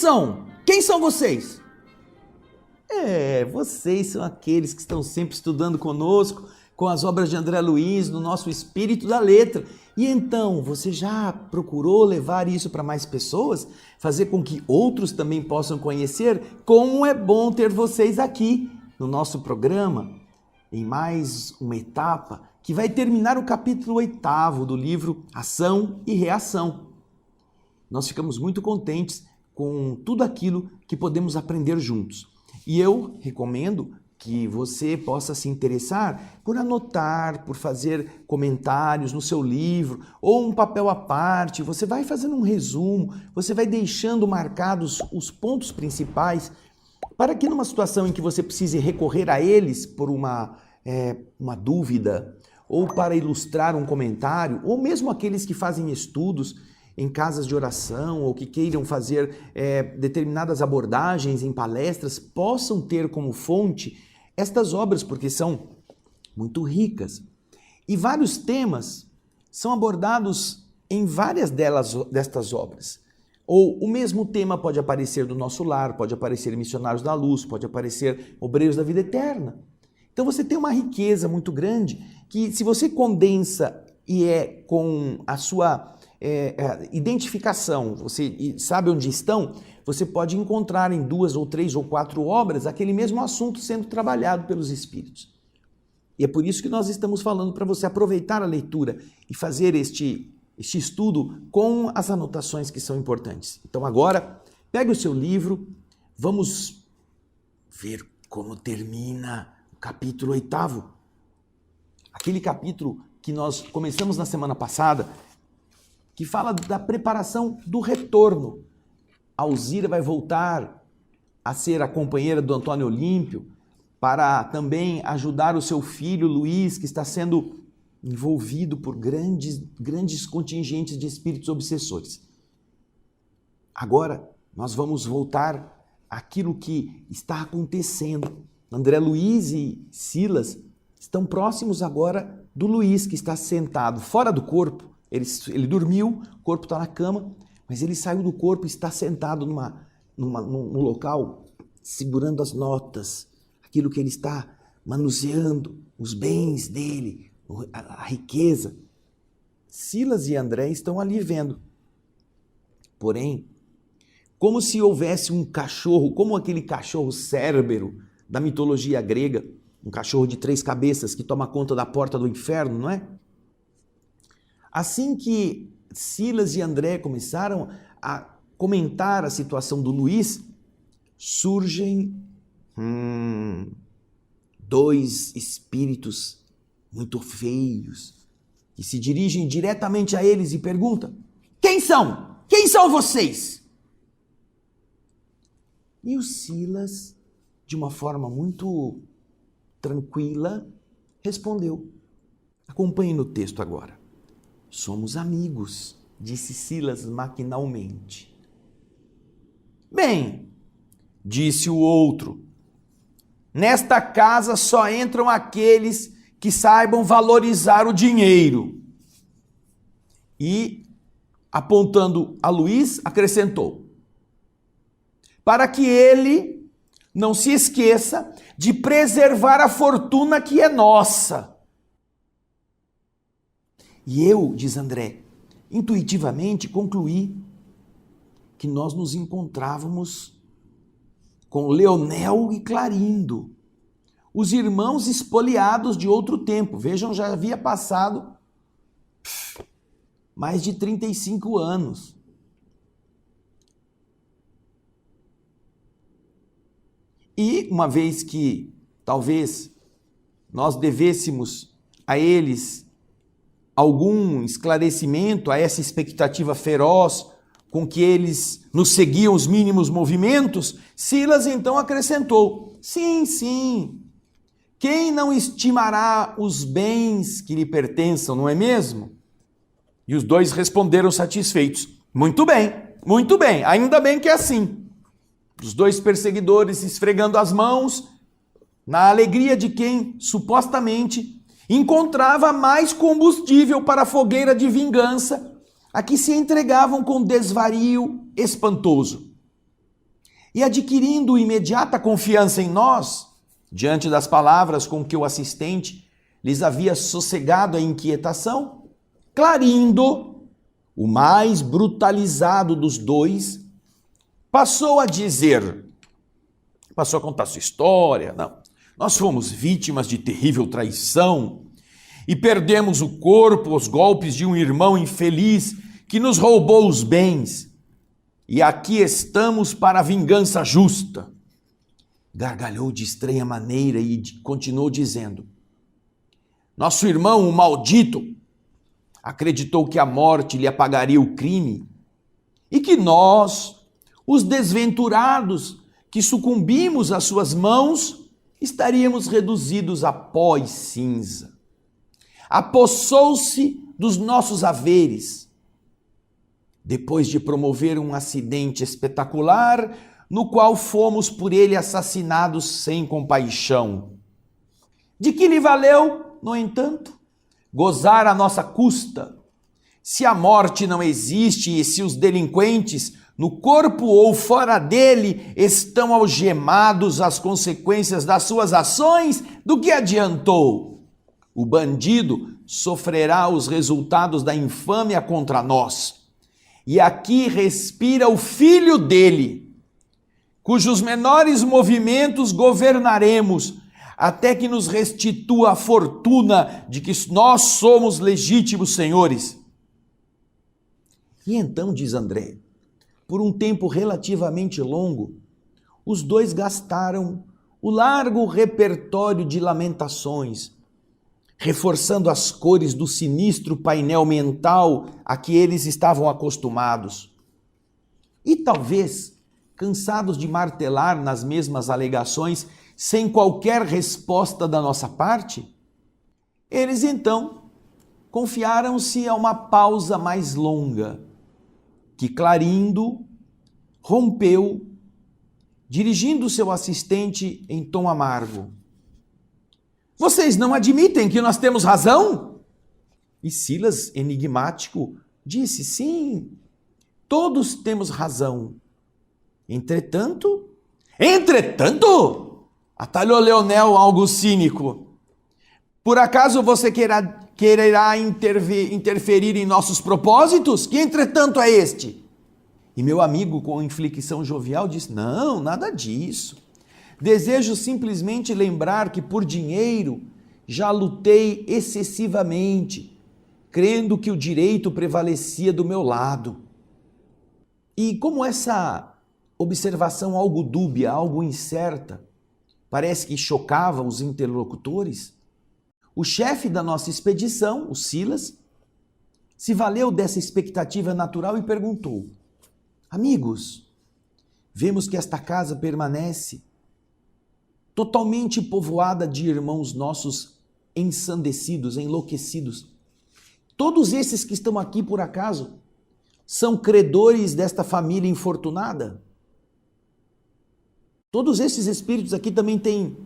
são? Quem são vocês? Vocês são aqueles que estão sempre estudando conosco, com as obras de André Luiz, no nosso Espírito da Letra. E então, você já procurou levar isso para mais pessoas? Fazer com que outros também possam conhecer como é bom ter vocês aqui no nosso programa, em mais uma etapa que vai terminar o capítulo 8º do livro Ação e Reação. Nós ficamos muito contentes com tudo aquilo que podemos aprender juntos. E eu recomendo que você possa se interessar por anotar, por fazer comentários no seu livro ou um papel à parte. Você vai fazendo um resumo, você vai deixando marcados os pontos principais para que numa situação em que você precise recorrer a eles por uma dúvida ou para ilustrar um comentário, ou mesmo aqueles que fazem estudos em casas de oração ou que queiram fazer determinadas abordagens em palestras, possam ter como fonte estas obras, porque são muito ricas. E vários temas são abordados em várias destas obras. Ou o mesmo tema pode aparecer do Nosso Lar, pode aparecer em Missionários da Luz, pode aparecer Obreiros da Vida Eterna. Então você tem uma riqueza muito grande que, se você condensa e com a sua identificação, você sabe onde estão, você pode encontrar em 2 ou 3 ou 4 obras aquele mesmo assunto sendo trabalhado pelos Espíritos. E é por isso que nós estamos falando para você aproveitar a leitura e fazer este estudo com as anotações que são importantes. Então agora, pegue o seu livro, vamos ver como termina o capítulo 8º. Aquele capítulo que nós começamos na semana passada, que fala da preparação do retorno. A Alzira vai voltar a ser a companheira do Antônio Olímpio para também ajudar o seu filho Luiz, que está sendo envolvido por grandes contingentes de espíritos obsessores. Agora, nós vamos voltar àquilo que está acontecendo. André Luiz e Silas estão próximos agora do Luiz, que está sentado fora do corpo. Ele dormiu, o corpo está na cama, mas ele saiu do corpo e está sentado num local, segurando as notas, aquilo que ele está manuseando, os bens dele, a riqueza. Silas e André estão ali vendo. Porém, como se houvesse um cachorro, como aquele cachorro Cérbero da mitologia grega, um cachorro de 3 cabeças que toma conta da porta do inferno, não é? Assim que Silas e André começaram a comentar a situação do Luiz, surgem 2 espíritos muito feios que se dirigem diretamente a eles e perguntam: quem são? Quem são vocês? E o Silas, de uma forma muito tranquila, respondeu. Acompanhe no texto agora. Somos amigos, disse Silas maquinalmente. Bem, disse o outro, nesta casa só entram aqueles que saibam valorizar o dinheiro. E, apontando a Luiz, acrescentou, para que ele não se esqueça de preservar a fortuna que é nossa. E eu, diz André, intuitivamente concluí que nós nos encontrávamos com Leonel e Clarindo, os irmãos espoliados de outro tempo. Vejam, já havia passado mais de 35 anos. E uma vez que talvez nós devêssemos a eles algum esclarecimento a essa expectativa feroz com que eles nos seguiam os mínimos movimentos, Silas então acrescentou, sim, quem não estimará os bens que lhe pertençam, não é mesmo? E os 2 responderam satisfeitos, muito bem, ainda bem que é assim. Os 2 perseguidores esfregando as mãos, na alegria de quem, supostamente, encontrava mais combustível para a fogueira de vingança a que se entregavam com desvario espantoso. E adquirindo imediata confiança em nós, diante das palavras com que o assistente lhes havia sossegado a inquietação, Clarindo, o mais brutalizado dos dois, passou a contar sua história. Não, nós fomos vítimas de terrível traição e perdemos o corpo aos golpes de um irmão infeliz que nos roubou os bens. E aqui estamos para a vingança justa. Gargalhou de estranha maneira e continuou dizendo: nosso irmão, o maldito, acreditou que a morte lhe apagaria o crime e que nós, os desventurados que sucumbimos às suas mãos, estaríamos reduzidos a pó e cinza. Apossou-se dos nossos haveres, depois de promover um acidente espetacular, no qual fomos por ele assassinados sem compaixão. De que lhe valeu, no entanto, gozar à nossa custa? Se a morte não existe e se os delinquentes, no corpo ou fora dele, estão algemados às consequências das suas ações, do que adiantou? O bandido sofrerá os resultados da infâmia contra nós. E aqui respira o filho dele, cujos menores movimentos governaremos, até que nos restitua a fortuna de que nós somos legítimos senhores. E então, diz André, por um tempo relativamente longo, os dois gastaram o largo repertório de lamentações, reforçando as cores do sinistro painel mental a que eles estavam acostumados. E talvez, cansados de martelar nas mesmas alegações, sem qualquer resposta da nossa parte, eles então confiaram-se a uma pausa mais longa, que Clarindo rompeu, dirigindo seu assistente em tom amargo. Vocês não admitem que nós temos razão? E Silas, enigmático, disse: sim, todos temos razão. Entretanto, atalhou Leonel algo cínico. Por acaso você quererá interferir em nossos propósitos? Que entretanto é este? E meu amigo, com inflexão jovial, disse: não, nada disso. Desejo simplesmente lembrar que por dinheiro já lutei excessivamente, crendo que o direito prevalecia do meu lado. E como essa observação algo dúbia, algo incerta, parece que chocava os interlocutores, o chefe da nossa expedição, o Silas, se valeu dessa expectativa natural e perguntou: amigos, vemos que esta casa permanece totalmente povoada de irmãos nossos ensandecidos, enlouquecidos. Todos esses que estão aqui, por acaso, são credores desta família infortunada? Todos esses espíritos aqui também têm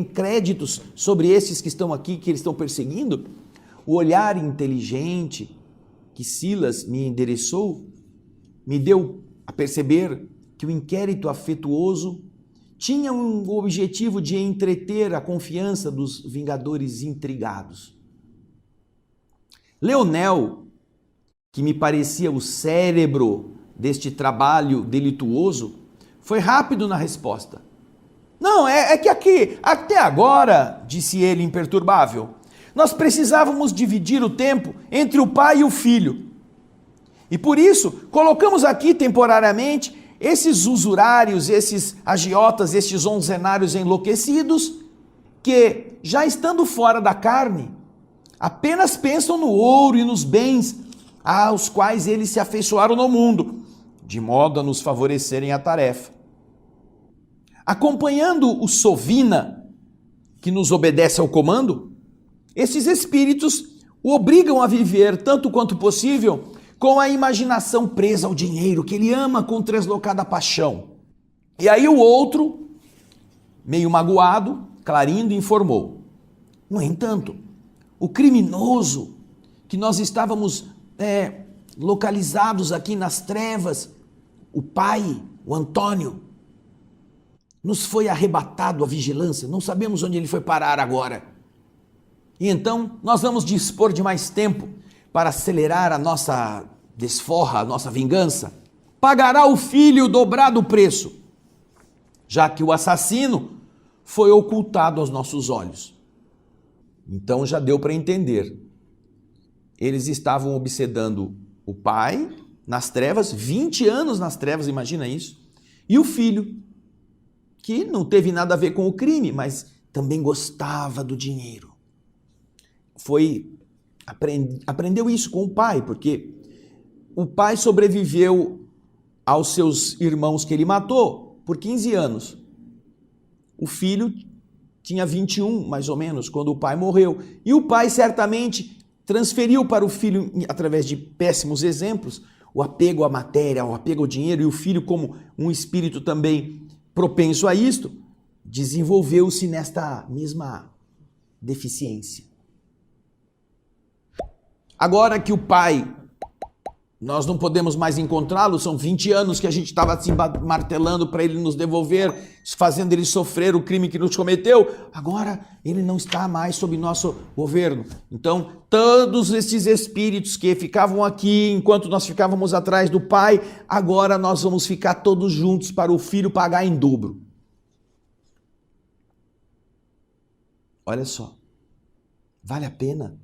créditos sobre esses que estão aqui, que eles estão perseguindo? O olhar inteligente que Silas me endereçou me deu a perceber que o inquérito afetuoso tinha um objetivo de entreter a confiança dos vingadores intrigados. Leonel, que me parecia o cérebro deste trabalho delituoso, foi rápido na resposta. Não, é que aqui, até agora, disse ele imperturbável, nós precisávamos dividir o tempo entre o pai e o filho. E por isso, colocamos aqui temporariamente esses usurários, esses agiotas, estes onzenários enlouquecidos, que, já estando fora da carne, apenas pensam no ouro e nos bens aos quais eles se afeiçoaram no mundo, de modo a nos favorecerem a tarefa. Acompanhando o Sovina, que nos obedece ao comando, esses espíritos o obrigam a viver, tanto quanto possível, com a imaginação presa ao dinheiro, que ele ama com translocada paixão. E aí o outro, meio magoado, Clarindo, informou: no entanto, o criminoso que nós estávamos localizados aqui nas trevas, o pai, o Antônio, nos foi arrebatado a vigilância, não sabemos onde ele foi parar agora. E então nós vamos dispor de mais tempo para acelerar a nossa desforra, a nossa vingança. Pagará o filho dobrado o preço, já que o assassino foi ocultado aos nossos olhos. Então já deu para entender. Eles estavam obsedando o pai nas trevas, 20 anos nas trevas, imagina isso, e o filho, que não teve nada a ver com o crime, mas também gostava do dinheiro. Aprendeu isso com o pai, porque o pai sobreviveu aos seus irmãos que ele matou por 15 anos. O filho tinha 21, mais ou menos, quando o pai morreu. E o pai certamente transferiu para o filho, através de péssimos exemplos, o apego à matéria, o apego ao dinheiro, e o filho, como um espírito também propenso a isto, desenvolveu-se nesta mesma deficiência. Agora que o pai, nós não podemos mais encontrá-lo, são 20 anos que a gente estava assim martelando para ele nos devolver, fazendo ele sofrer o crime que nos cometeu, agora ele não está mais sob nosso governo. Então, todos esses espíritos que ficavam aqui enquanto nós ficávamos atrás do pai, agora nós vamos ficar todos juntos para o filho pagar em dobro. Olha só, vale a pena?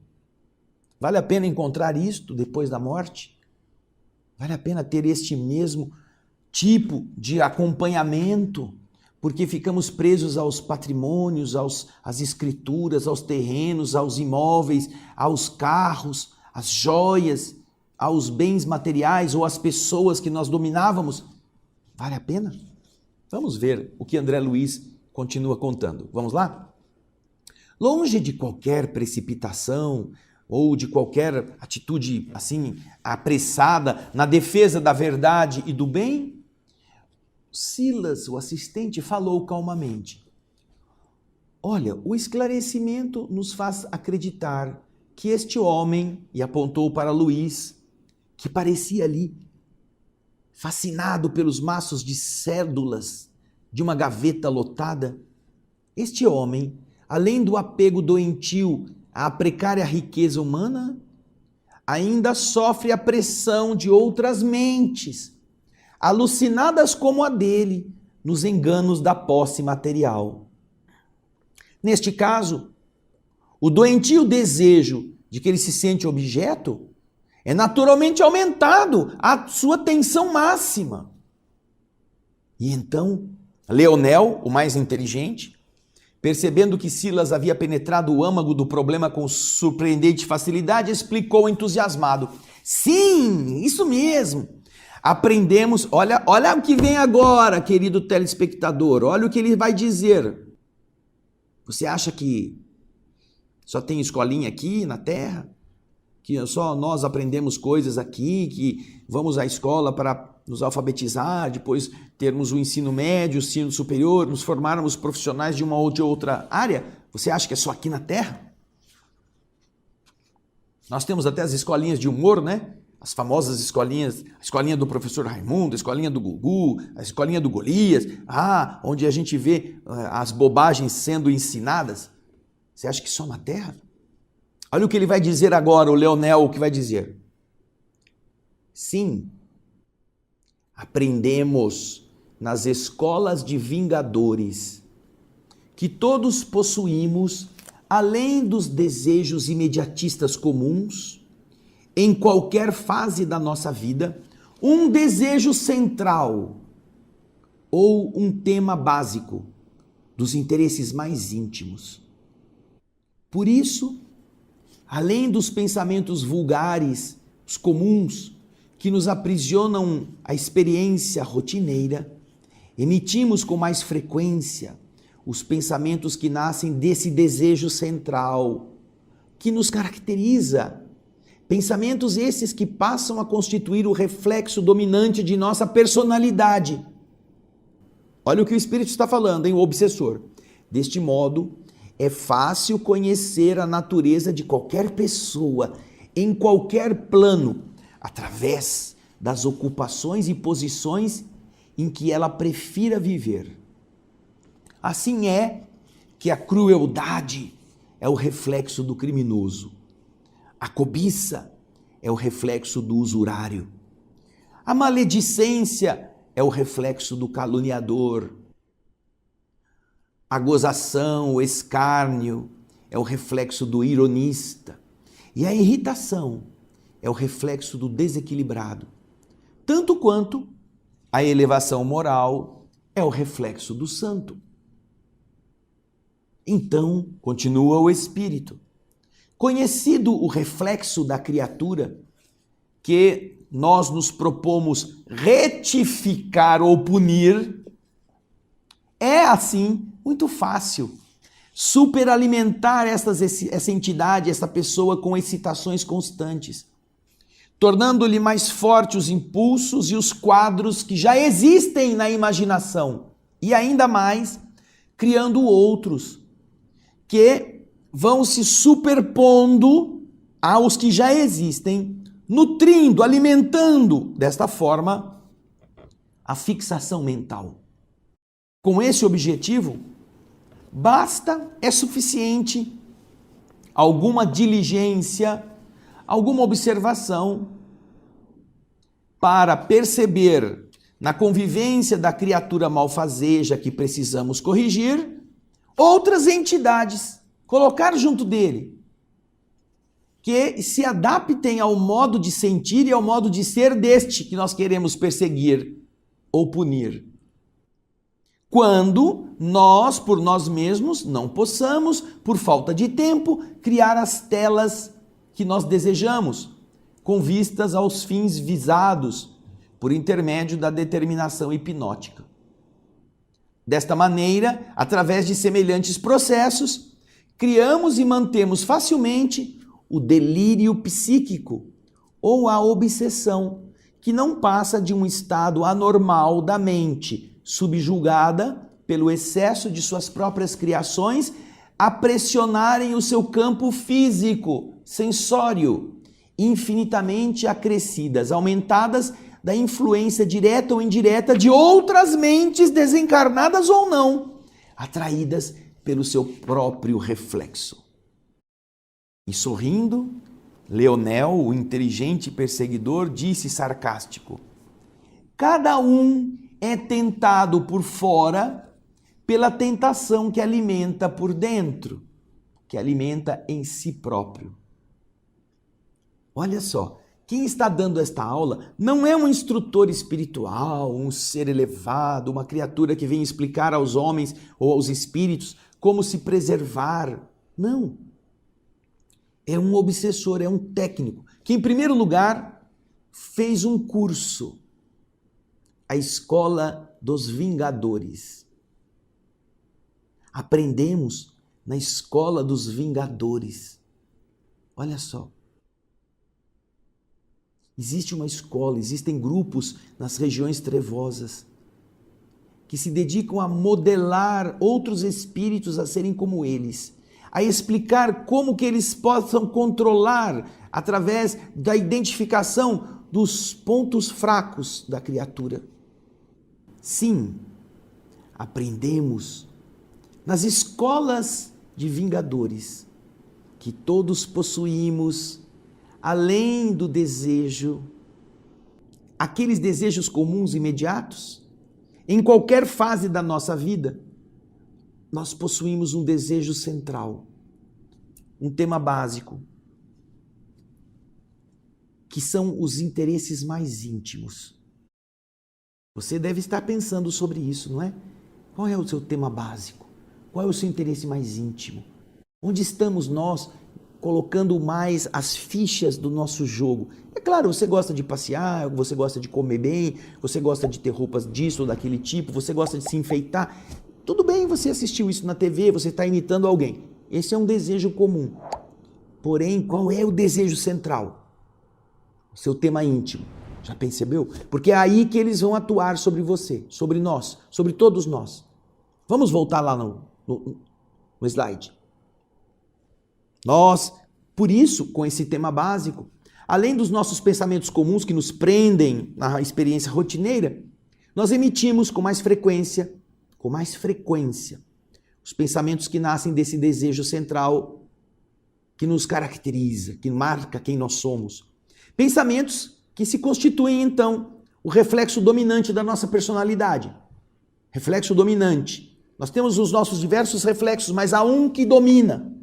Vale a pena encontrar isto depois da morte? Vale a pena ter este mesmo tipo de acompanhamento? Porque ficamos presos aos patrimônios, às escrituras, aos terrenos, aos imóveis, aos carros, às joias, aos bens materiais ou às pessoas que nós dominávamos. Vale a pena? Vamos ver o que André Luiz continua contando. Vamos lá? Longe de qualquer precipitação ou de qualquer atitude assim apressada na defesa da verdade e do bem, Silas, o assistente, falou calmamente. Olha, o esclarecimento nos faz acreditar que este homem, e apontou para Luiz, que parecia ali fascinado pelos maços de cédulas de uma gaveta lotada, este homem, além do apego doentio à precária riqueza humana, ainda sofre a pressão de outras mentes, alucinadas como a dele, nos enganos da posse material. Neste caso, o doentio desejo de que ele se sente objeto é naturalmente aumentado à sua tensão máxima. E então, Leonel, o mais inteligente, percebendo que Silas havia penetrado o âmago do problema com surpreendente facilidade, explicou entusiasmado. Sim, isso mesmo. Aprendemos, olha o que vem agora, querido telespectador, olha o que ele vai dizer. Você acha que só tem escolinha aqui na Terra? Que só nós aprendemos coisas aqui, que vamos à escola para nos alfabetizar, depois termos o ensino médio, o ensino superior, nos formarmos profissionais de uma ou de outra área? Você acha que é só aqui na Terra? Nós temos até as escolinhas de humor, né? As famosas escolinhas, a escolinha do professor Raimundo, a escolinha do Gugu, a escolinha do Golias, onde a gente vê as bobagens sendo ensinadas. Você acha que só na Terra? Olha o que ele vai dizer agora, o Leonel, o que vai dizer. Sim, aprendemos nas escolas de vingadores que todos possuímos, além dos desejos imediatistas comuns, em qualquer fase da nossa vida, um desejo central ou um tema básico dos interesses mais íntimos. Por isso, além dos pensamentos vulgares, os comuns, que nos aprisionam a experiência rotineira, emitimos com mais frequência os pensamentos que nascem desse desejo central, que nos caracteriza. Pensamentos esses que passam a constituir o reflexo dominante de nossa personalidade. Olha o que o Espírito está falando, hein? O obsessor. Deste modo, é fácil conhecer a natureza de qualquer pessoa, em qualquer plano, através das ocupações e posições em que ela prefira viver. Assim é que a crueldade é o reflexo do criminoso. A cobiça é o reflexo do usurário. A maledicência é o reflexo do caluniador. A gozação, o escárnio é o reflexo do ironista. E a irritação é o reflexo do desequilibrado. Tanto quanto a elevação moral é o reflexo do santo. Então, continua o Espírito. Conhecido o reflexo da criatura, que nós nos propomos retificar ou punir, é assim muito fácil superalimentar essa entidade, essa pessoa com excitações constantes, tornando-lhe mais fortes os impulsos e os quadros que já existem na imaginação, e ainda mais criando outros que vão se superpondo aos que já existem, nutrindo, alimentando desta forma a fixação mental. Com esse objetivo, é suficiente alguma diligência, alguma observação para perceber na convivência da criatura malfazeja que precisamos corrigir, outras entidades, colocar junto dele, que se adaptem ao modo de sentir e ao modo de ser deste que nós queremos perseguir ou punir. Quando nós, por nós mesmos, não possamos, por falta de tempo, criar as telas que nós desejamos, com vistas aos fins visados, por intermédio da determinação hipnótica. Desta maneira, através de semelhantes processos, criamos e mantemos facilmente o delírio psíquico ou a obsessão, que não passa de um estado anormal da mente, subjugada pelo excesso de suas próprias criações a pressionarem o seu campo físico, sensório, infinitamente acrescidas, aumentadas da influência direta ou indireta de outras mentes desencarnadas ou não, atraídas pelo seu próprio reflexo. E sorrindo, Leonel, o inteligente perseguidor, disse sarcástico: cada um é tentado por fora pela tentação que alimenta por dentro, que alimenta em si próprio. Olha só, quem está dando esta aula não é um instrutor espiritual, um ser elevado, uma criatura que vem explicar aos homens ou aos espíritos como se preservar. Não. É um obsessor, é um técnico, que em primeiro lugar fez um curso, a Escola dos Vingadores. Aprendemos na Escola dos Vingadores. Olha só. Existe uma escola, existem grupos nas regiões trevosas que se dedicam a modelar outros espíritos a serem como eles, a explicar como que eles possam controlar através da identificação dos pontos fracos da criatura. Sim, aprendemos nas escolas de vingadores que todos possuímos, além do desejo, aqueles desejos comuns imediatos, em qualquer fase da nossa vida, nós possuímos um desejo central, um tema básico, que são os interesses mais íntimos. Você deve estar pensando sobre isso, não é? Qual é o seu tema básico? Qual é o seu interesse mais íntimo? Onde estamos nós colocando mais as fichas do nosso jogo? É claro, você gosta de passear, você gosta de comer bem, você gosta de ter roupas disso ou daquele tipo, você gosta de se enfeitar. Tudo bem, você assistiu isso na TV, você está imitando alguém. Esse é um desejo comum. Porém, qual é o desejo central? O seu tema íntimo. Já percebeu? Porque é aí que eles vão atuar sobre você, sobre nós, sobre todos nós. Vamos voltar lá no slide. Nós, por isso, com esse tema básico, além dos nossos pensamentos comuns que nos prendem na experiência rotineira, Nós emitimos com mais frequência, os pensamentos que nascem desse desejo central que nos caracteriza, que marca quem nós somos. Pensamentos que se constituem, então, o reflexo dominante da nossa personalidade. Reflexo dominante. Nós temos os nossos diversos reflexos, mas há um que domina.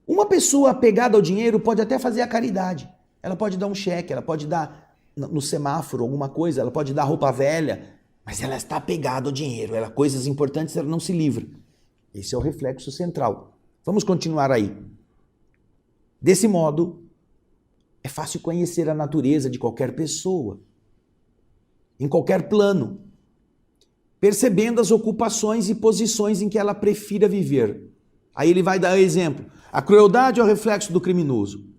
Uma pessoa apegada ao dinheiro pode até fazer a caridade. Ela pode dar um cheque, ela pode dar no semáforo alguma coisa, ela pode dar roupa velha, mas ela está apegada ao dinheiro. Coisas importantes ela não se livra. Esse é o reflexo central. Vamos continuar aí. Desse modo, é fácil conhecer a natureza de qualquer pessoa, em qualquer plano, percebendo as ocupações e posições em que ela prefira viver. Aí ele vai dar exemplo. A crueldade é o reflexo do criminoso.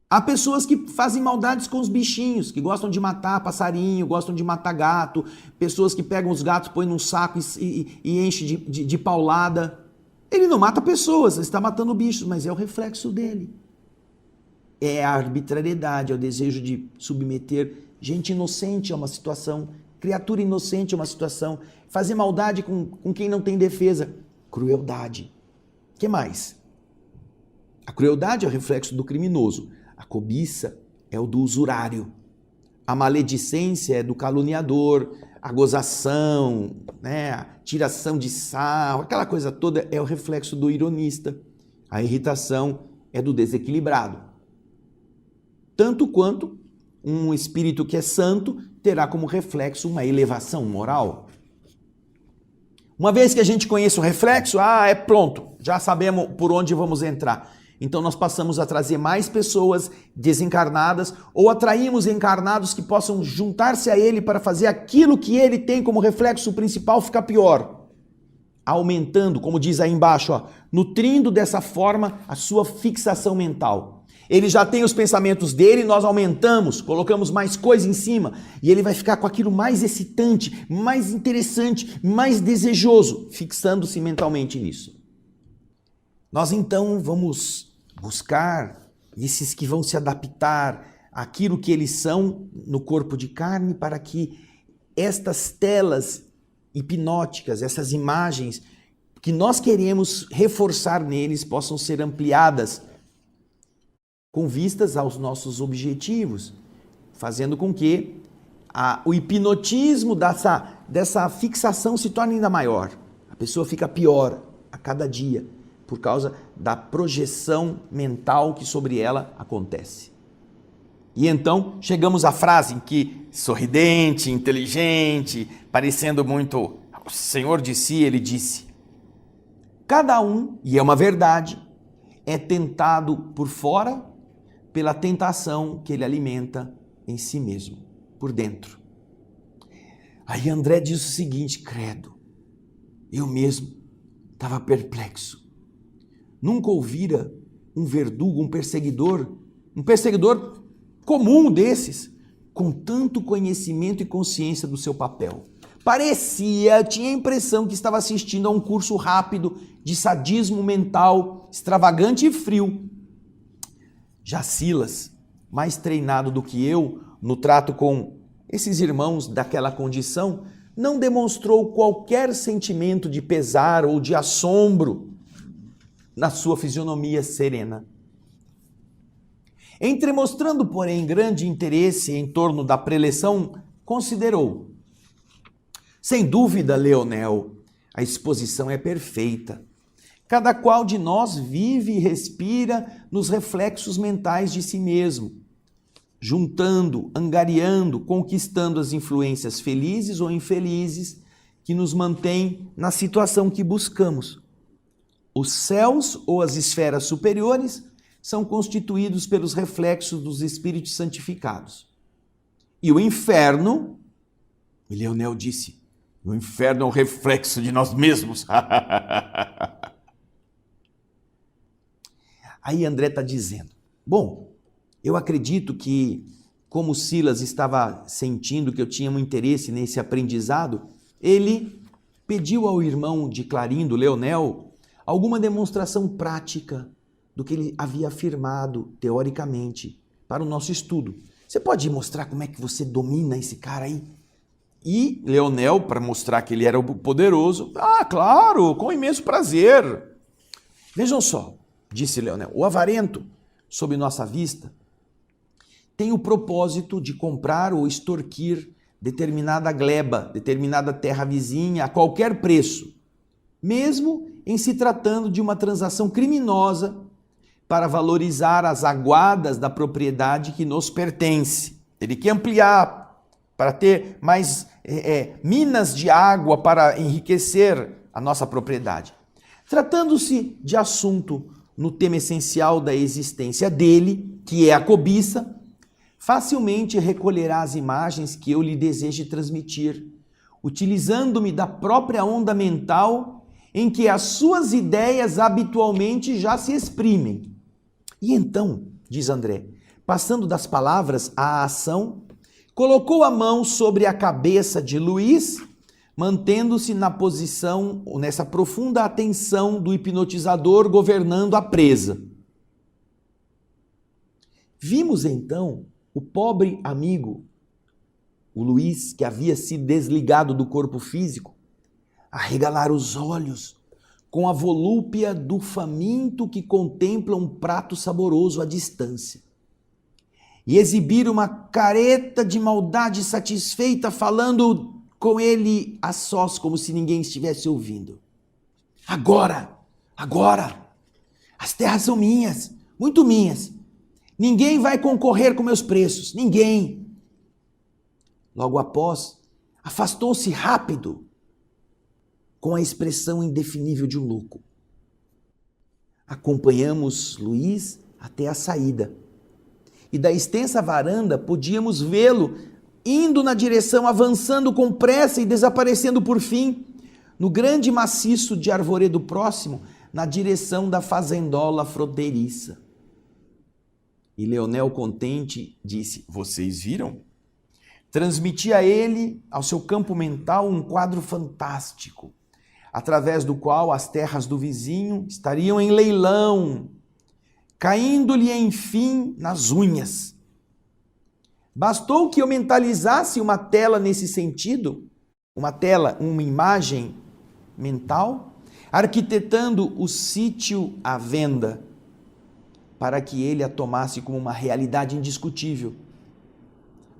Há pessoas que fazem maldades com os bichinhos, que gostam de matar passarinho, gostam de matar gato, pessoas que pegam os gatos, põem num saco e enchem de paulada. Ele não mata pessoas, ele está matando bichos, mas é o reflexo dele. É a arbitrariedade, é o desejo de submeter gente inocente a uma situação, criatura inocente a uma situação, fazer maldade com quem não tem defesa. Crueldade. O que mais? A crueldade é o reflexo do criminoso. A cobiça é o do usurário. A maledicência é do caluniador. A gozação, a tiração de sarro, aquela coisa toda é o reflexo do ironista. A irritação é do desequilibrado. Tanto quanto um espírito que é santo terá como reflexo uma elevação moral. Uma vez que a gente conhece o reflexo, é pronto, já sabemos por onde vamos entrar. Então nós passamos a trazer mais pessoas desencarnadas ou atraímos encarnados que possam juntar-se a ele para fazer aquilo que ele tem como reflexo principal ficar pior. Aumentando, como diz aí embaixo, nutrindo dessa forma a sua fixação mental. Ele já tem os pensamentos dele, nós aumentamos, colocamos mais coisa em cima e ele vai ficar com aquilo mais excitante, mais interessante, mais desejoso, fixando-se mentalmente nisso. Nós então vamos buscar esses que vão se adaptar àquilo que eles são no corpo de carne para que estas telas hipnóticas, essas imagens que nós queremos reforçar neles possam ser ampliadas com vistas aos nossos objetivos, fazendo com que o hipnotismo dessa fixação se torne ainda maior. A pessoa fica pior a cada dia por causa da projeção mental que sobre ela acontece. E então chegamos à frase em que, sorridente, inteligente, parecendo muito o Senhor de si, ele disse: cada um, e é uma verdade, é tentado por fora pela tentação que ele alimenta em si mesmo, por dentro. Aí André diz o seguinte: credo, eu mesmo estava perplexo. Nunca ouvira um verdugo, um perseguidor comum desses, com tanto conhecimento e consciência do seu papel. Tinha a impressão que estava assistindo a um curso rápido de sadismo mental, extravagante e frio. Já Silas, mais treinado do que eu no trato com esses irmãos daquela condição, não demonstrou qualquer sentimento de pesar ou de assombro na sua fisionomia serena. Entremostrando, porém, grande interesse em torno da preleção, considerou: sem dúvida, Leonel, a exposição é perfeita. Cada qual de nós vive e respira nos reflexos mentais de si mesmo, juntando, angariando, conquistando as influências felizes ou infelizes que nos mantêm na situação que buscamos. Os céus ou as esferas superiores são constituídos pelos reflexos dos espíritos santificados. E o inferno, e Leonel disse, o inferno é um reflexo de nós mesmos. Aí André está dizendo, bom, eu acredito que, como Silas estava sentindo que eu tinha um interesse nesse aprendizado, ele pediu ao irmão de Clarindo, Leonel, alguma demonstração prática do que ele havia afirmado teoricamente para o nosso estudo. Você pode mostrar como é que você domina esse cara aí? E Leonel, para mostrar que ele era o poderoso, claro, com imenso prazer. Vejam só, disse Leonel, o avarento, sob nossa vista, tem o propósito de comprar ou extorquir determinada gleba, determinada terra vizinha a qualquer preço, mesmo em se tratando de uma transação criminosa para valorizar as aguadas da propriedade que nos pertence. Ele quer ampliar para ter mais minas de água para enriquecer a nossa propriedade. Tratando-se de assunto no tema essencial da existência dele, que é a cobiça, facilmente recolherá as imagens que eu lhe deseje transmitir, utilizando-me da própria onda mental em que as suas ideias habitualmente já se exprimem. E então, diz André, passando das palavras à ação, colocou a mão sobre a cabeça de Luiz, mantendo-se na posição, nessa profunda atenção do hipnotizador governando a presa. Vimos então o pobre amigo, o Luiz, que havia se desligado do corpo físico, arregalar os olhos com a volúpia do faminto que contempla um prato saboroso à distância, e exibir uma careta de maldade satisfeita, falando com ele a sós, como se ninguém estivesse ouvindo. Agora, as terras são minhas, muito minhas. Ninguém vai concorrer com meus preços, ninguém. Logo após, afastou-se rápido, com a expressão indefinível de um louco. Acompanhamos Luiz até a saída. E da extensa varanda podíamos vê-lo indo na direção, avançando com pressa e desaparecendo por fim no grande maciço de arvoredo próximo, na direção da fazendola fronteiriça. E Leonel, contente, disse: vocês viram? Transmiti a ele, ao seu campo mental, um quadro fantástico, através do qual as terras do vizinho estariam em leilão, caindo-lhe, enfim, nas unhas. Bastou que eu mentalizasse uma tela nesse sentido, uma imagem mental, arquitetando o sítio à venda, para que ele a tomasse como uma realidade indiscutível.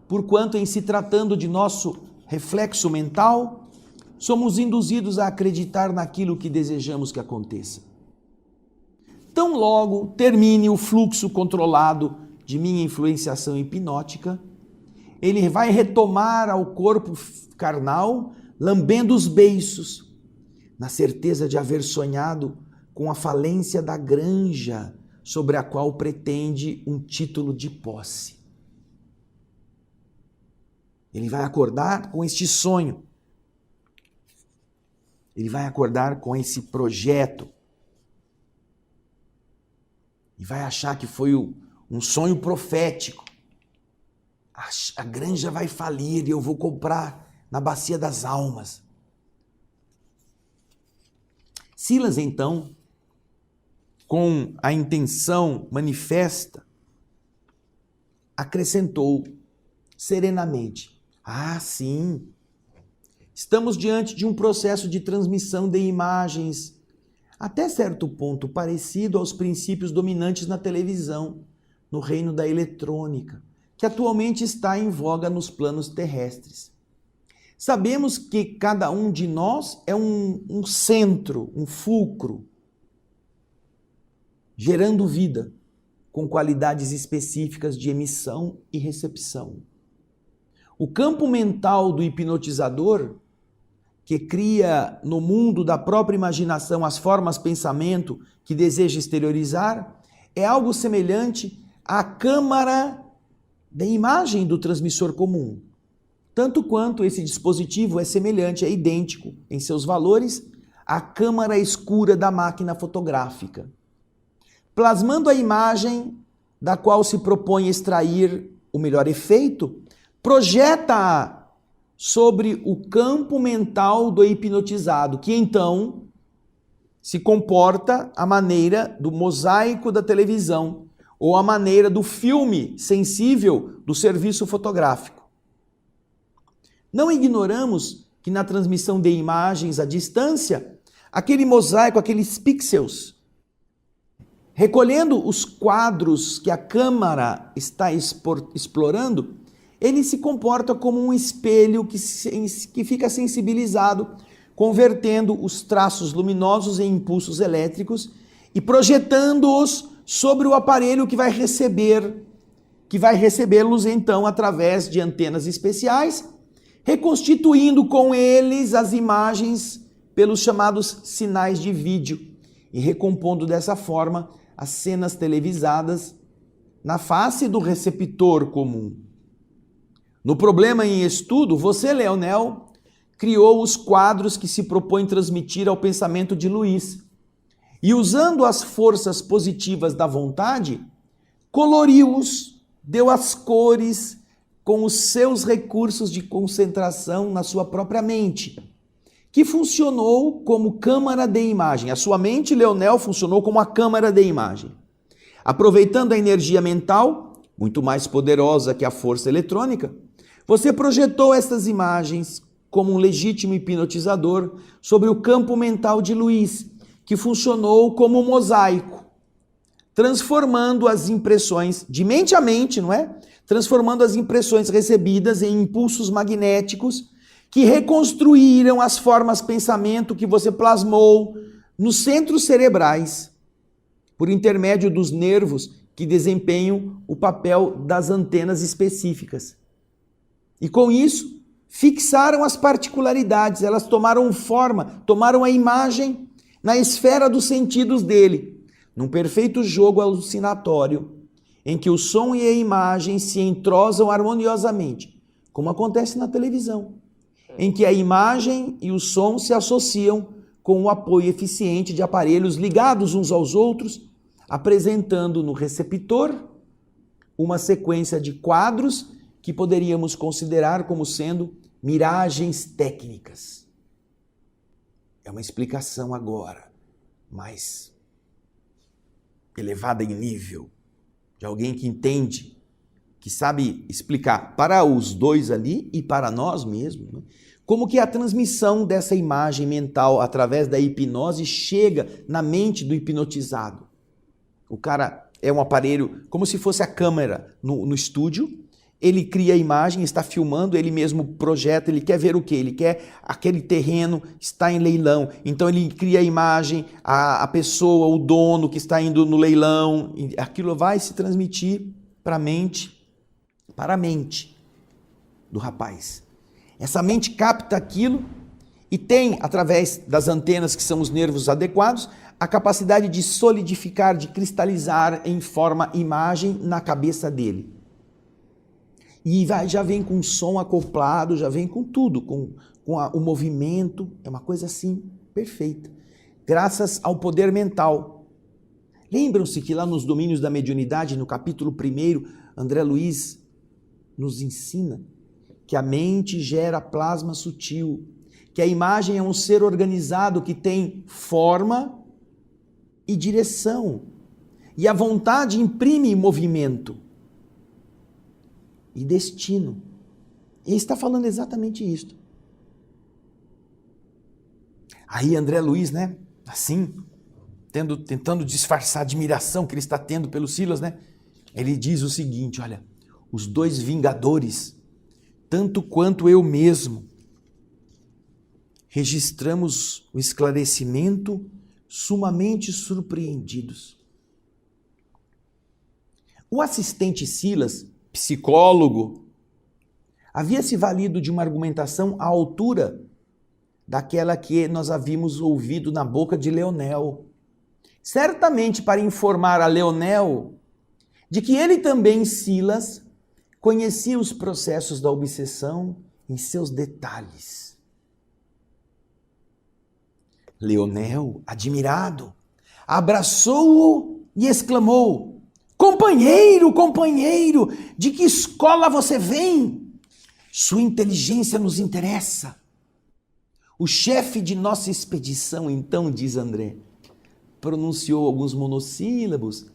Porquanto, em se tratando de nosso reflexo mental, somos induzidos a acreditar naquilo que desejamos que aconteça. Tão logo termine o fluxo controlado de minha influenciação hipnótica, ele vai retomar ao corpo carnal, lambendo os beiços, na certeza de haver sonhado com a falência da granja sobre a qual pretende um título de posse. Ele vai acordar com este sonho. Ele vai acordar com esse projeto. E vai achar que foi um sonho profético. A granja vai falir e eu vou comprar na bacia das almas. Silas, então, com a intenção manifesta, acrescentou serenamente: sim, estamos diante de um processo de transmissão de imagens, até certo ponto parecido aos princípios dominantes na televisão, no reino da eletrônica, que atualmente está em voga nos planos terrestres. Sabemos que cada um de nós é um centro, um fulcro, gerando vida, com qualidades específicas de emissão e recepção. O campo mental do hipnotizador, que cria no mundo da própria imaginação as formas pensamento que deseja exteriorizar, é algo semelhante à câmara da imagem do transmissor comum, tanto quanto esse dispositivo é semelhante, é idêntico em seus valores à câmara escura da máquina fotográfica. Plasmando a imagem da qual se propõe extrair o melhor efeito, projeta-a sobre o campo mental do hipnotizado, que então se comporta à maneira do mosaico da televisão, ou a maneira do filme sensível do serviço fotográfico. Não ignoramos que na transmissão de imagens à distância, aquele mosaico, aqueles pixels, recolhendo os quadros que a câmera está explorando, ele se comporta como um espelho que fica sensibilizado, convertendo os traços luminosos em impulsos elétricos e projetando-os sobre o aparelho que vai recebê-los então através de antenas especiais, reconstituindo com eles as imagens pelos chamados sinais de vídeo e recompondo dessa forma as cenas televisadas na face do receptor comum. No problema em estudo, você, Leonel, criou os quadros que se propõe transmitir ao pensamento de Luiz e, usando as forças positivas da vontade, coloriu-os, deu as cores com os seus recursos de concentração na sua própria mente, que funcionou como câmara de imagem. A sua mente, Leonel, funcionou como a câmara de imagem. Aproveitando a energia mental, muito mais poderosa que a força eletrônica, você projetou estas imagens como um legítimo hipnotizador sobre o campo mental de Luiz, que funcionou como um mosaico, transformando as impressões de mente a mente, não é? Transformando as impressões recebidas em impulsos magnéticos que reconstruíram as formas pensamento que você plasmou nos centros cerebrais, por intermédio dos nervos que desempenham o papel das antenas específicas. E com isso, fixaram as particularidades, elas tomaram forma, tomaram a imagem na esfera dos sentidos dele, num perfeito jogo alucinatório, em que o som e a imagem se entrosam harmoniosamente, como acontece na televisão, em que a imagem e o som se associam com o apoio eficiente de aparelhos ligados uns aos outros, apresentando no receptor uma sequência de quadros que poderíamos considerar como sendo miragens técnicas. É uma explicação agora mais elevada em nível, de alguém que entende, que sabe explicar para os dois ali e para nós mesmos, né? Como que a transmissão dessa imagem mental através da hipnose chega na mente do hipnotizado. O cara é um aparelho, como se fosse a câmera no estúdio, ele cria a imagem, está filmando, ele mesmo projeta, ele quer ver o quê? Ele quer aquele terreno, está em leilão, então ele cria a imagem, a pessoa, o dono que está indo no leilão, aquilo vai se transmitir para a mente do rapaz. Essa mente capta aquilo e tem, através das antenas que são os nervos adequados, a capacidade de solidificar, de cristalizar em forma imagem na cabeça dele. E já vem com som acoplado, já vem com tudo, com o movimento, é uma coisa assim perfeita, graças ao poder mental. Lembram-se que lá nos Domínios da Mediunidade, no capítulo 1, André Luiz nos ensina que a mente gera plasma sutil, que a imagem é um ser organizado que tem forma e direção, e a vontade imprime movimento e destino. Ele está falando exatamente isso. Aí André Luiz, né, assim, tentando disfarçar a admiração que ele está tendo pelo Silas, né, ele diz o seguinte, olha, os dois vingadores, tanto quanto eu mesmo, registramos o esclarecimento sumamente surpreendidos. O assistente Silas, psicólogo, havia se valido de uma argumentação à altura daquela que nós havíamos ouvido na boca de Leonel, certamente para informar a Leonel de que ele também, Silas, conhecia os processos da obsessão em seus detalhes. Leonel, admirado, abraçou-o e exclamou: companheiro, companheiro, de que escola você vem? Sua inteligência nos interessa. O chefe de nossa expedição, então, diz André, pronunciou alguns monossílabos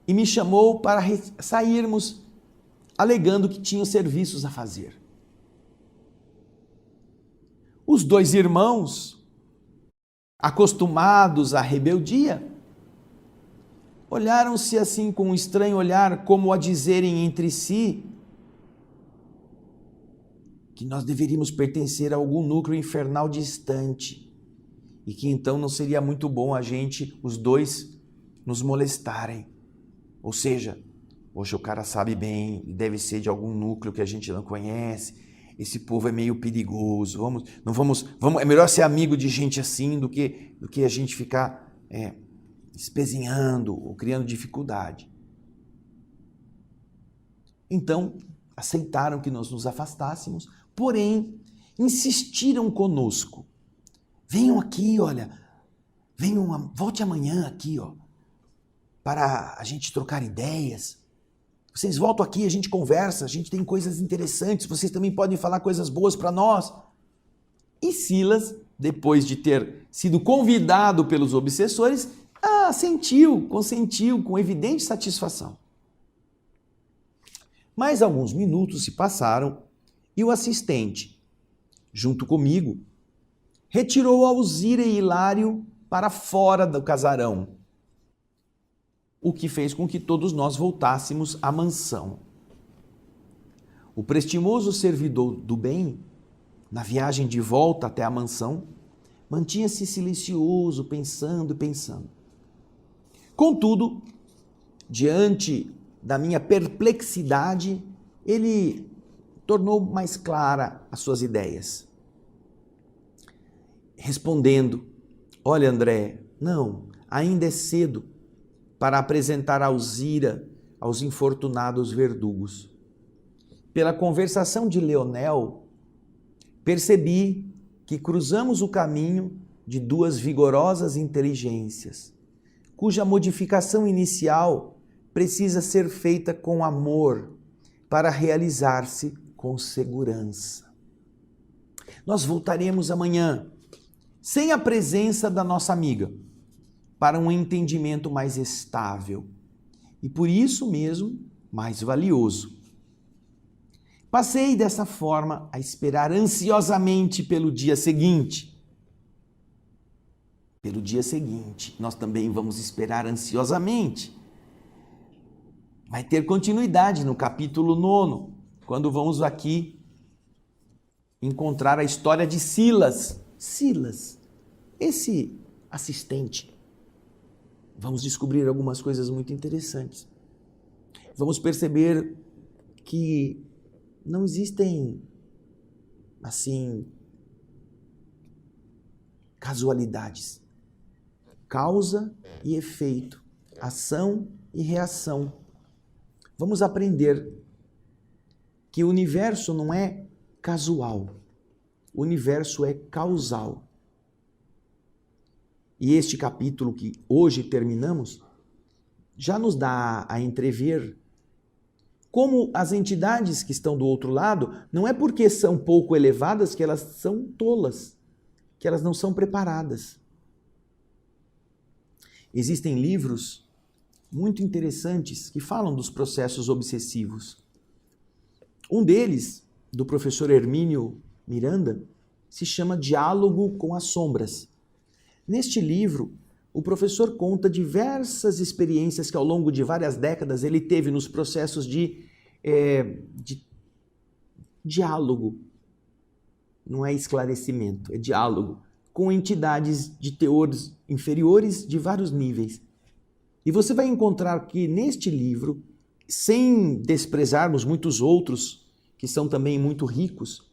e me chamou para sairmos, alegando que tinham serviços a fazer. Os dois irmãos, acostumados à rebeldia, olharam-se assim com um estranho olhar, como a dizerem entre si que nós deveríamos pertencer a algum núcleo infernal distante e que então não seria muito bom a gente, os dois, nos molestarem. Ou seja, poxa, o cara sabe bem, deve ser de algum núcleo que a gente não conhece, esse povo é meio perigoso, é melhor ser amigo de gente assim do que a gente ficar espezinhando ou criando dificuldade. Então, aceitaram que nós nos afastássemos, porém, insistiram conosco. Venham aqui, olha, volte amanhã aqui, ó, para a gente trocar ideias. Vocês voltam aqui, a gente conversa, a gente tem coisas interessantes, vocês também podem falar coisas boas para nós. E Silas, depois de ter sido convidado pelos obsessores, consentiu com evidente satisfação. Mais alguns minutos se passaram e o assistente, junto comigo, retirou Alzira e Hilário para fora do casarão, o que fez com que todos nós voltássemos à mansão. O prestimoso servidor do bem, na viagem de volta até a mansão, mantinha-se silencioso, pensando. Contudo, diante da minha perplexidade, ele tornou mais clara as suas ideias. Respondendo: olha, André, não, ainda é cedo para apresentar Alzira aos infortunados verdugos. Pela conversação de Leonel, percebi que cruzamos o caminho de duas vigorosas inteligências, cuja modificação inicial precisa ser feita com amor para realizar-se com segurança. Nós voltaremos amanhã, sem a presença da nossa amiga, para um entendimento mais estável e, por isso mesmo, mais valioso. Passei dessa forma a esperar ansiosamente pelo dia seguinte. Pelo dia seguinte, nós também vamos esperar ansiosamente. Vai ter continuidade no capítulo 9, quando vamos aqui encontrar a história de Silas. Silas, esse assistente. Vamos descobrir algumas coisas muito interessantes. Vamos perceber que não existem, assim, casualidades. Causa e efeito, ação e reação. Vamos aprender que o universo não é casual, o universo é causal. E este capítulo que hoje terminamos já nos dá a entrever como as entidades que estão do outro lado, não é porque são pouco elevadas que elas são tolas, que elas não são preparadas. Existem livros muito interessantes que falam dos processos obsessivos. Um deles, do professor Hermínio Miranda, se chama Diálogo com as Sombras. Neste livro, o professor conta diversas experiências que ao longo de várias décadas ele teve nos processos de diálogo. Não é esclarecimento, é diálogo com entidades de teores inferiores de vários níveis. E você vai encontrar que neste livro, sem desprezarmos muitos outros que são também muito ricos,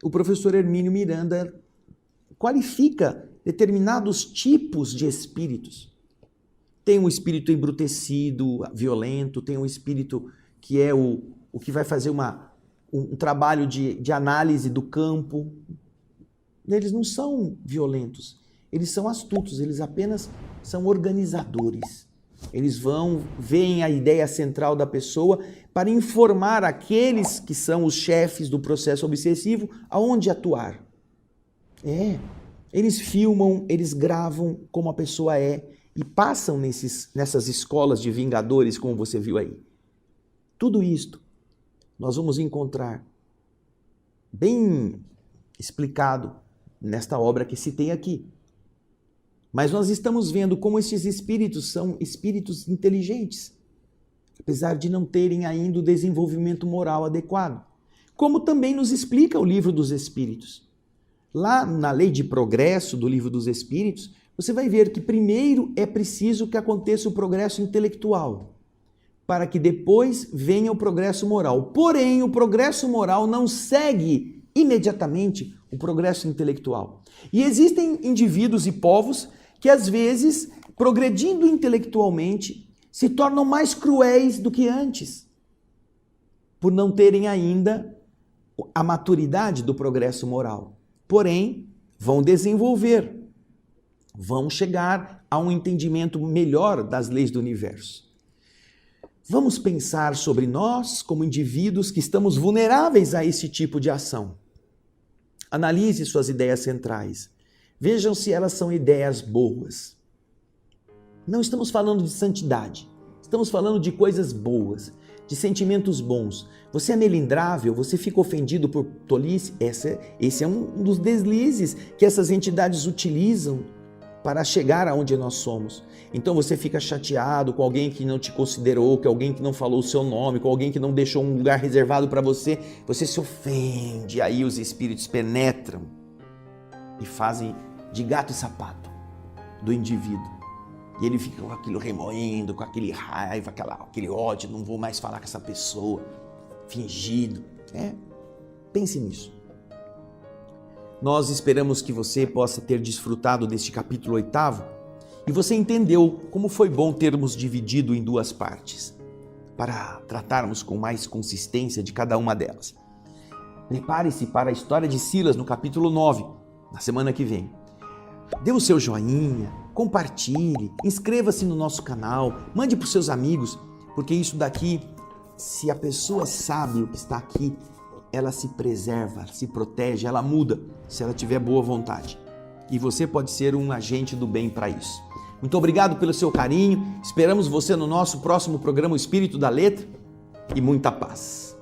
o professor Hermínio Miranda qualifica determinados tipos de espíritos. Tem um espírito embrutecido, violento, tem um espírito que é o que vai fazer um trabalho de análise do campo. Eles não são violentos, eles são astutos, eles apenas são organizadores. Eles veem a ideia central da pessoa para informar aqueles que são os chefes do processo obsessivo aonde atuar. Eles filmam, eles gravam como a pessoa é e passam nessas escolas de vingadores, como você viu aí. Tudo isto nós vamos encontrar bem explicado nesta obra que citei aqui. Mas nós estamos vendo como esses espíritos são espíritos inteligentes, apesar de não terem ainda o desenvolvimento moral adequado. Como também nos explica o Livro dos Espíritos. Lá na Lei de Progresso do Livro dos Espíritos, você vai ver que primeiro é preciso que aconteça o progresso intelectual, para que depois venha o progresso moral. Porém, o progresso moral não segue imediatamente o progresso intelectual. E existem indivíduos e povos que, às vezes, progredindo intelectualmente, se tornam mais cruéis do que antes, por não terem ainda a maturidade do progresso moral. Porém, vão desenvolver, vão chegar a um entendimento melhor das leis do universo. Vamos pensar sobre nós como indivíduos que estamos vulneráveis a esse tipo de ação. Analise suas ideias centrais. Vejam se elas são ideias boas. Não estamos falando de santidade. Estamos falando de coisas boas, de sentimentos bons. Você é melindrável, você fica ofendido por tolice. Esse é um dos deslizes que essas entidades utilizam para chegar aonde nós somos. Então você fica chateado com alguém que não te considerou, com alguém que não falou o seu nome, com alguém que não deixou um lugar reservado para você. Você se ofende, aí os espíritos penetram e fazem de gato e sapato do indivíduo. E ele fica com aquilo remoendo, com aquele raiva, aquele ódio, não vou mais falar com essa pessoa, fingido. Pense nisso. Nós esperamos que você possa ter desfrutado deste capítulo 8º e você entendeu como foi bom termos dividido em duas partes, para tratarmos com mais consistência de cada uma delas. Prepare-se para a história de Silas no capítulo 9, na semana que vem. Dê o seu joinha, compartilhe, inscreva-se no nosso canal, mande para os seus amigos, porque isso daqui, se a pessoa sabe o que está aqui, ela se preserva, se protege, ela muda, se ela tiver boa vontade. E você pode ser um agente do bem para isso. Muito obrigado pelo seu carinho, esperamos você no nosso próximo programa O Espírito da Letra e muita paz.